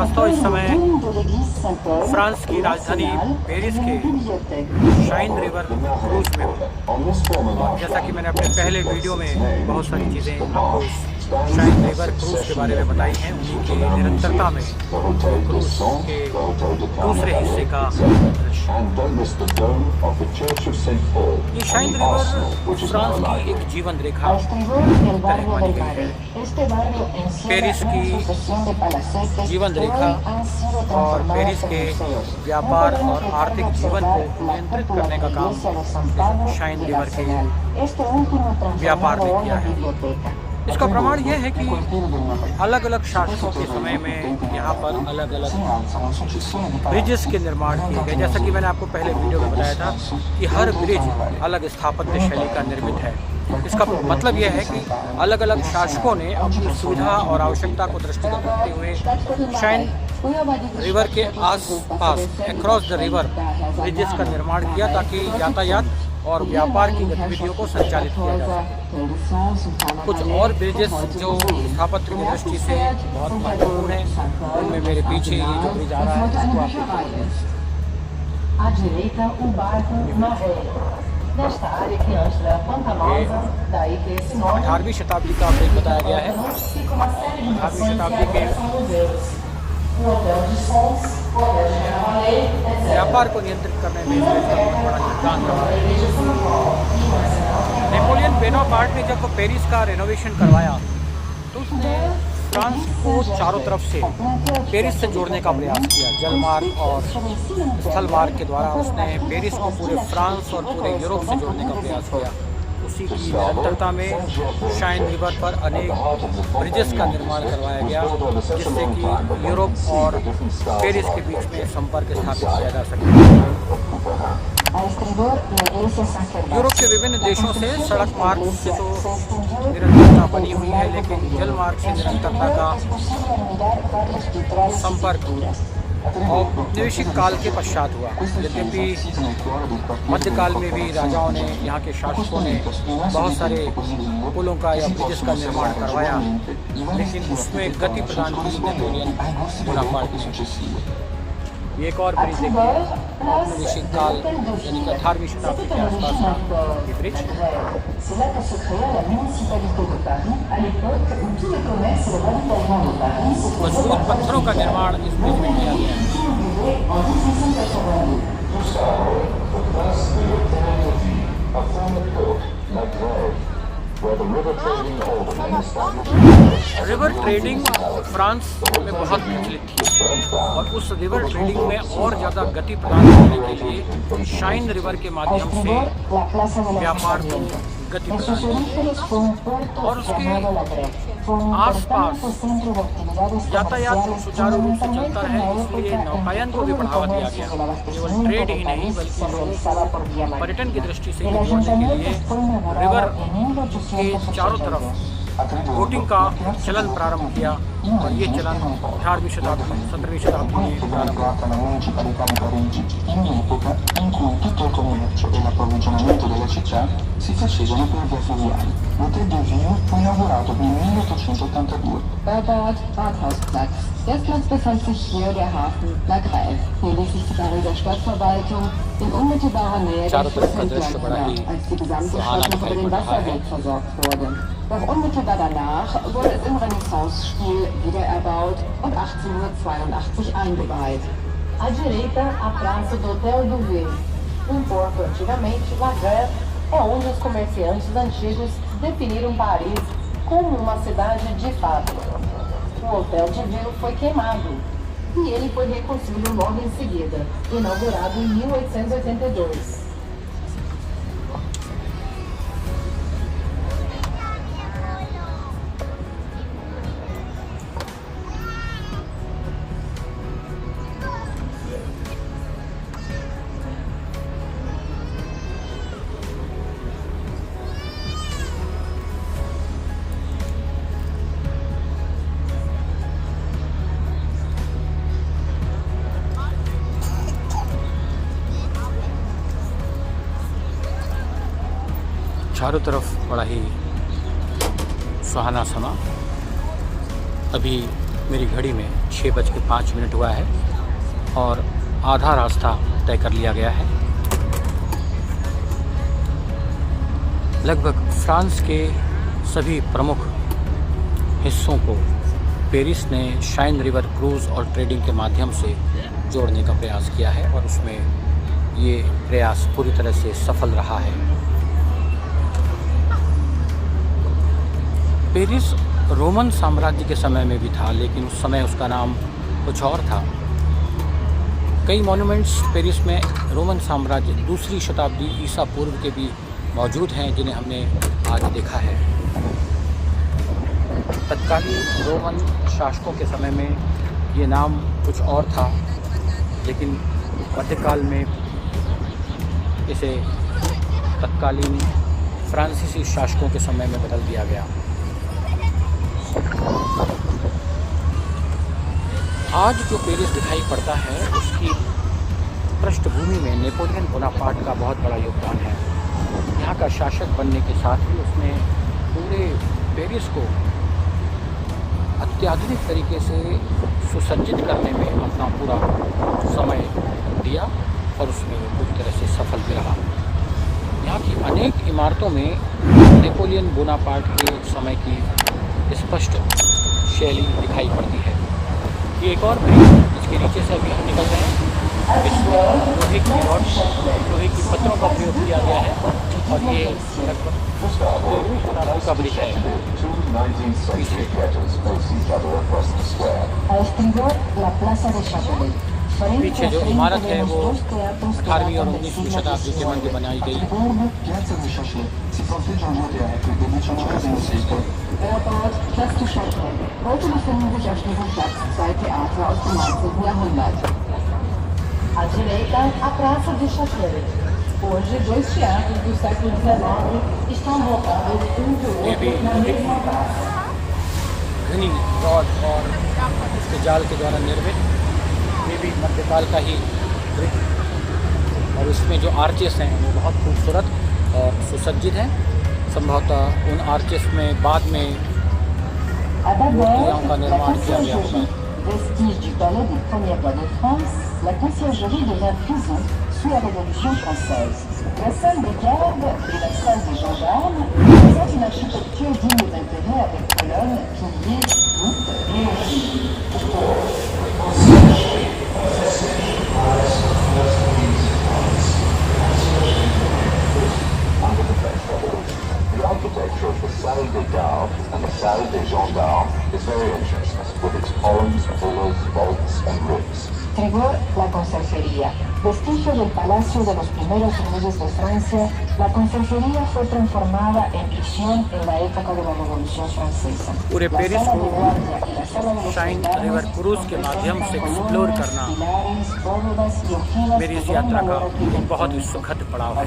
दोस्तों इस समय फ्रांस की राजधानी पेरिस के शाइन रिवर क्रूज में हूँ। और जैसा कि मैंने अपने पहले वीडियो में बहुत सारी चीज़ें आपको इस शाइन रिवर क्रूज के बारे में बताई हैं, उन्हीं की निरंतरता में क्रूज के दूसरे हिस्से का ये शाइन रिवर फ्रांस की एक जीवन रेखा तरह मानी गई है। पेरिस की जीवन रेखा और पेरिस के व्यापार और आर्थिक जीवन को नियंत्रित करने का काम शाइन रिवर के व्यापार ने किया है। इसका प्रमाण यह है कि अलग अलग शासकों के समय में यहाँ पर अलग अलग ब्रिजेस के निर्माण किए गए। जैसा कि मैंने आपको पहले वीडियो में बताया था कि हर ब्रिज अलग स्थापत्य शैली का निर्मित है। इसका मतलब यह है कि अलग अलग शासकों ने अपनी सुविधा और आवश्यकता को दृष्टिगत रखते हुए शाइन रिवर के आस पास अक्रॉस द रिवर ब्रिजेस का निर्माण किया ताकि यातायात और व्यापार की गतिविधियों को संचालित किया जा सके। कुछ और ब्रिजेस जो स्थापत्य की दृष्टि से बहुत महत्वपूर्ण है, उनमें मेरे पीछे ये जो ब्रिज आ रहा है इसको आप 18वीं शताब्दी का ब्रिज बताया गया है। 18वीं शताब्दी के व्यापार को नियंत्रित करने में इसका बड़ा योगदान रहा है। नेपोलियन बोनापार्ट ने जब पेरिस का रेनोवेशन करवाया तो उसने फ्रांस को चारों तरफ से पेरिस से जोड़ने का प्रयास किया। जल मार्ग और स्थल मार्ग के द्वारा उसने पेरिस को पूरे फ्रांस और पूरे यूरोप से जोड़ने का प्रयास किया। उसी की निरंतरता में शाइन रिवर पर अनेक ब्रिजेस का निर्माण करवाया गया जिससे कि यूरोप और पेरिस के बीच में संपर्क स्थापित किया जा सके। यूरोप के विभिन्न देशों से सड़क मार्ग से तो निरंतरता बनी हुई है, लेकिन जल मार्ग से निरंतरता का संपर्क औपनिवेशिक काल के पश्चात हुआ। यद्यपि मध्यकाल में भी राजाओं ने, यहाँ के शासकों ने बहुत सारे पुलों का या ब्रिजेस का निर्माण करवाया, लेकिन उसमें गति प्रदान की नेपोलियन बोनापार्ट ने। ये एक और ब्रिज देखिए, औपनिवेशिक काल यानी कि 18वीं शताब्दी के आसपास का ये ब्रिज। मजबूत पत्थरों का निर्माण इस ब्रिज में किया गया है। रिवर ट्रेडिंग फ्रांस में बहुत प्रचलित थी और उस रिवर ट्रेडिंग में और ज़्यादा गति प्रदान करने के लिए शाइन रिवर के माध्यम से व्यापार को गति प्रदान की और उसके आसपास यातायात सुचारू रूप से चलता रहे, इसलिए नौकायन को भी बढ़ावा दिया गया। केवल ट्रेड ही नहीं बल्कि पर्यटन की दृष्टि से जोड़ने के लिए रिवर के चारों तरफ बोटिंग का चलन प्रारंभ किया और ये चलन 18वीं शताब्दी 17वीं शताब्दी में प्रारंभ हुआ। Erstmals befand sich hier der Hafen La Grève. Hier ließ sich die Pariser Stadtverwaltung in unmittelbarer Nähe der Schiffsentlang als die gesamte Stadt noch über den Wasserweg versorgt wurde. Doch unmittelbar danach wurde es im Renaissance-Stil wieder erbaut und 1882 eingeweiht. À direita, a praça do Hotel do V. Porto antigamente, La Grève é onde os comerciantes antigos definiram Paris como uma cidade de fato. O Hotel de Ville foi queimado e ele foi reconstruído logo em seguida, inaugurado em 1882. चारों तरफ बड़ा ही सुहाना समा। अभी मेरी घड़ी में 6:05 हुआ है और आधा रास्ता तय कर लिया गया है। लगभग फ्रांस के सभी प्रमुख हिस्सों को पेरिस ने शाइन रिवर क्रूज़ और ट्रेडिंग के माध्यम से जोड़ने का प्रयास किया है और उसमें ये प्रयास पूरी तरह से सफल रहा है। पेरिस रोमन साम्राज्य के समय में भी था, लेकिन उस समय उसका नाम कुछ और था। कई मॉन्यूमेंट्स पेरिस में रोमन साम्राज्य दूसरी शताब्दी ईसा पूर्व के भी मौजूद हैं, जिन्हें हमने आज देखा है। तत्कालीन रोमन शासकों के समय में ये नाम कुछ और था, लेकिन मध्यकाल में इसे तत्कालीन फ्रांसीसी शासकों के समय में बदल दिया गया। आज जो पेरिस दिखाई पड़ता है उसकी पृष्ठभूमि में नेपोलियन बोनापार्ट का बहुत बड़ा योगदान है। यहाँ का शासक बनने के साथ ही उसने पूरे पेरिस को अत्याधुनिक तरीके से सुसज्जित करने में अपना पूरा समय दिया और उसमें पूरी तरह से सफल भी रहा। यहाँ की अनेक इमारतों में नेपोलियन बोनापार्ट के समय की स्पष्ट शैली दिखाई पड़ती है। ये एक और ब्रिज जिसके नीचे से अभी हम निकल रहे हैं, इसमें लोहे की रॉड, लोहे की पत्रों का प्रयोग किया गया है और ये लगभग का ब्रिज है। पीछे जो इमारत है वो 18वीं और 19वीं शताब्दी के मध्य बनाई गई। Heute befinden sich auf diesem Platz 2 Theater aus dem 19. Jahrhundert. À direita, a Praça do Châtelet. Hoje, 2 teatros do século XIX estão lotados um do outro na mesma praça. घनी रॉड और उसके जाल के द्वारा निर्मित ये भी मध्यकाल का ही ब्रिज, और इसमें जो आर्चेस हैं वो बहुत खूबसूरत और सुसज्जित हैं। संभवतः उन आर्चेस में बाद में मूर्तियों का निर्माण किया गया होगा। Vestige du palais des premières lois de France, la conciergerie devint prison sous la Révolution française. La salle des gardes et la salle des gendarmes présentent une architecture digne d'intérêt avec colonnes, piliers, voûtes et ogives. The architecture of the Salle des Gardes and the Salle des Gendarmes is very interesting, with its columns, pillars, vaults and rooms. Trigor, la conserjería. Vestigio del Palacio de los Primeros Reyes de Francia, la conserjería fue transformada en prisión en la época de la Revolución Francesa. पूरे Paris को shine river cruise के माध्यम से explore करना मेरी इस यात्रा का बहुत ही सुखद पड़ाव है।